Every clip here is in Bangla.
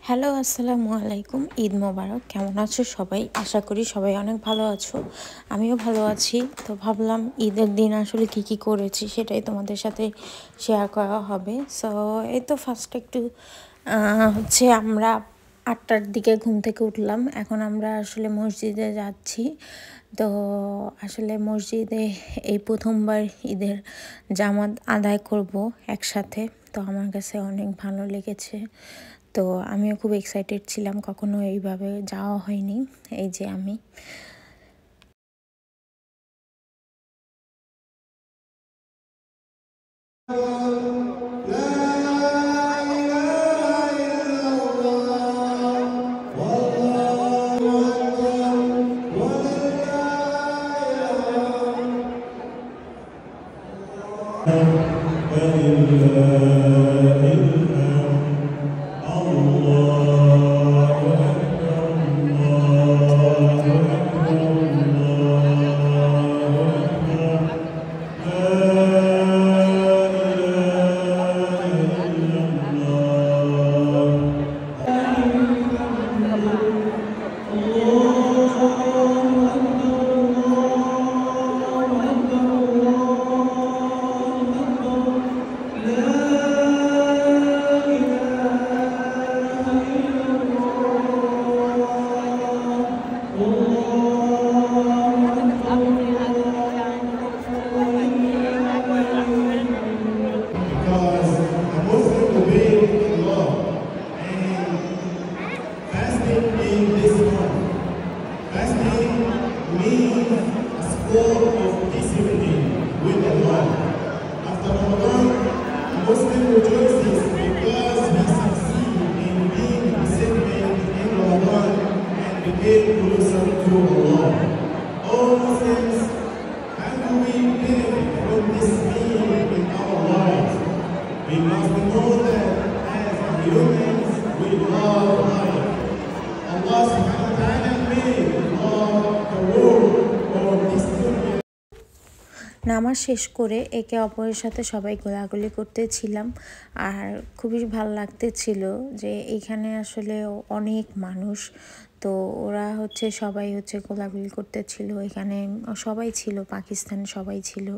হ্যালো, আসসালামু আলাইকুম। ঈদ মোবারক। কেমন আছো সবাই? আশা করি সবাই অনেক ভালো আছো। আমিও ভালো আছি। তো ভাবলাম ঈদের দিন আসলে কি করেছি সেটাই তোমাদের সাথে শেয়ার করা হবে। সো এই তো ফার্স্ট একটু হচ্ছে আমরা 8টার দিকে ঘুম থেকে উঠলাম। এখন আমরা আসলে মসজিদে যাচ্ছি। তো আসলে মসজিদে এই প্রথমবার ঈদের জামাত আদায় করব একসাথে। তো আমার কাছে অনেক ভালো লেগেছে। তো আমিও খুব এক্সাইটেড ছিলাম, কখনো এইভাবে যাওয়া হয়নি। এই যে আমি নামাজ শেষ করে একে অপরের সাথে সবাই গোলাগুলি করতেছিলাম। আর খুবই ভালো লাগতেছিল যে এইখানে আসলে অনেক মানুষ। তো ওরা হচ্ছে সবাই হচ্ছে গোলাগুলি করতেছিল, এখানে সবাই ছিল, পাকিস্তানে সবাই ছিল।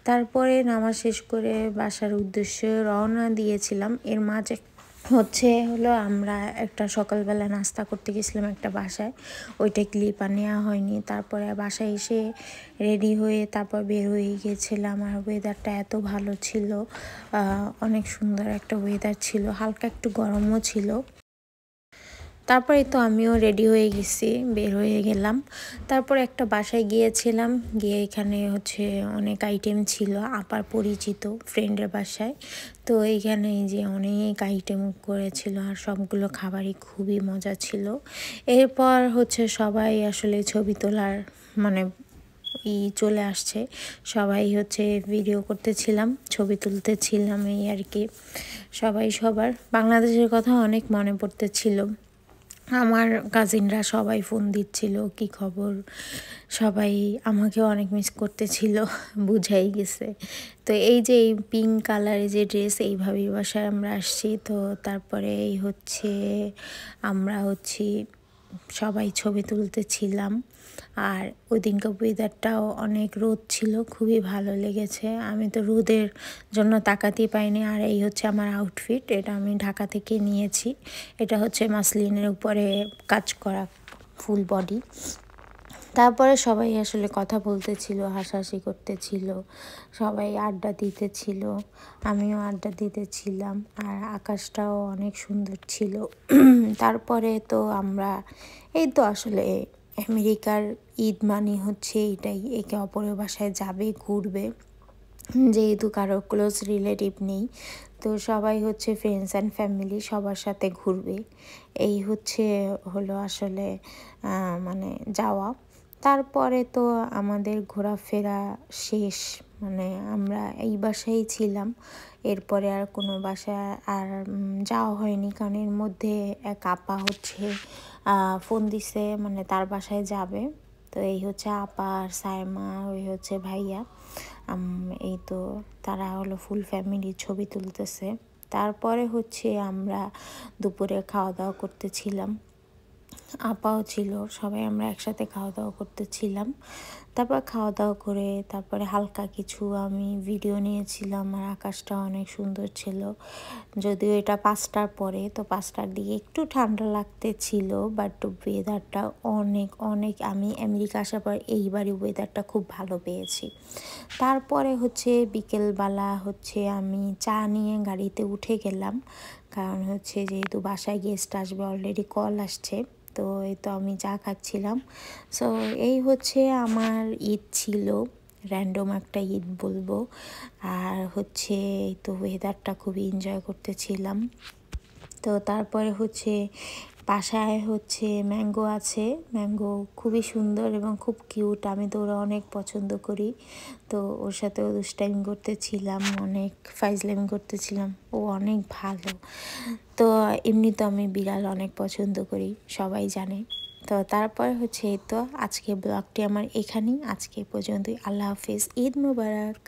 তারপরে নামাজ শেষ করে বাসার উদ্দেশ্যে রওনা দিয়েছিলাম। এর মাঝে হলো আমরা একটা সকালবেলা নাস্তা করতে গেছিলাম একটা বাসায়, ওইটা ক্লিপ আর নেওয়া হয়নি। তারপরে বাসায় এসে রেডি হয়ে তারপর বের হয়ে গিয়েছিলাম। আর ওয়েদারটা এত ভালো ছিল, অনেক সুন্দর একটা ওয়েদার ছিল, হালকা একটু গরমও ছিল। তারপরে তো আমিও রেডি হয়ে গেছি, বের হয়ে গেলাম। তারপর একটা বাসায় গিয়েছিলাম, গিয়ে এখানে হচ্ছে অনেক আইটেম ছিল, আপার পরিচিত ফ্রেন্ডের বাসায়। তো এইখানে যে অনেক আইটেম করেছিল আর সবগুলো খাবারই খুবই মজা ছিল। এরপর হচ্ছে সবাই আসলে ছবি তোলার মানে চলে আসছে, সবাই হচ্ছে ভিডিও করতেছিলাম, ছবি তুলতেছিলাম, এই আর কি। সবাই সবার বাংলাদেশের কথা অনেক মনে পড়তেছিল। আমার কাজিনরা সবাই ফোন দিচ্ছিল কি খবর, সবাই আমাকেও অনেক মিস করতেছিল, বুঝাই গেছে। তো এই যে এই পিঙ্ক কালারের যে ড্রেস, এইভাবেই বাসায় আমরা আসছি। তো তারপরে এই হচ্ছে আমরা সবাই ছবি তুলতেছিলাম। আর ওই দিনকার ওয়েদারটাও অনেক রোদ ছিল, খুবই ভালো লেগেছে। আমি তো রোদের জন্য তাকাতেই পাইনি। আর এই হচ্ছে আমার আউটফিট, এটা আমি ঢাকা থেকে নিয়েছি। এটা হচ্ছে মাসলিনের উপরে কাজ করা ফুল বডি। তারপরে সবাই আসলে কথা বলতেছিল, হাসাহাসি করতেছিল, সবাই আড্ডা দিতেছিল, আমিও আড্ডা দিতেছিলাম। আর আকাশটাও অনেক সুন্দর ছিল। তারপরে তো আমরা এই তো আসলে আমেরিকার ঈদ মানে হচ্ছে এটাই, একে অপরের বাসায় যাবে, ঘুরবে। যেহেতু কারো ক্লোজ রিলেটিভ নেই, তো সবাই হচ্ছে ফ্রেন্ডস অ্যান্ড ফ্যামিলি সবার সাথে ঘুরবে, এই হলো আসলে মানে যাওয়া। তারপরে তো আমাদের ঘোরাফেরা শেষ, মানে আমরা এই বাসায় ছিলাম। এরপরে আর কোনো বাসায় আর যাওয়া হয়নি, কারণ এর মধ্যে এক আপা ফোন দিছে, মানে তার বাসায় যাবে। তো এই হচ্ছে আপা আর সাইমা, ওই হচ্ছে ভাইয়া। এই তো তারা হলো ফুল ফ্যামিলি ছবি তুলতেছে। তারপরে হচ্ছে আমরা দুপুরে খাওয়া দাওয়া করতেছিলাম, আপাও ছিল, সবাই আমরা একসাথে খাওয়া দাওয়া করতেছিলাম। তারপর খাওয়া দাওয়া করে তারপরে হালকা কিছু আমি ভিডিও নিয়েছিলাম। আর আকাশটা অনেক সুন্দর ছিল, যদিও এটা 5টার পরে, তো 5টার দিকে একটু ঠান্ডা লাগতেছিল, বাট ওয়েদারটা অনেক অনেক, আমি আমেরিকা আসার পর এইবারই ওয়েদারটা খুব ভালো পেয়েছি। তারপরে হচ্ছে বিকেলবেলা হচ্ছে আমি চা নিয়ে গাড়িতে উঠে গেলাম, কারণ হচ্ছে যেহেতু বাসায় গেস্ট আসবে, অলরেডি কল আসছে, তো এই তো আমি চা খাচ্ছিলাম। সো এই হচ্ছে আমার ঈদ ছিল, র্যান্ডম একটা ঈদ বলবো। আর হচ্ছে এই তো ওয়েদারটা খুবই এনজয় করতেছিলাম। তো তারপরে হচ্ছে বাসায় হচ্ছে ম্যাঙ্গো আছে, ম্যাঙ্গো খুবই সুন্দর এবং খুব কিউট, আমি তো ওরা অনেক পছন্দ করি। তো ওর সাথেও দুষ্টাইম করতেছিলাম, অনেক ফাইজলামি করতেছিলাম, ও অনেক ভালো। তো এমনি তো আমি বিড়াল অনেক পছন্দ করি, সবাই জানে। তো তারপরে হচ্ছে এই তো আজকে ব্লগটি আমার এখানেই, আজকে পর্যন্তই। আল্লাহ হাফিজ, ঈদ মুবারক।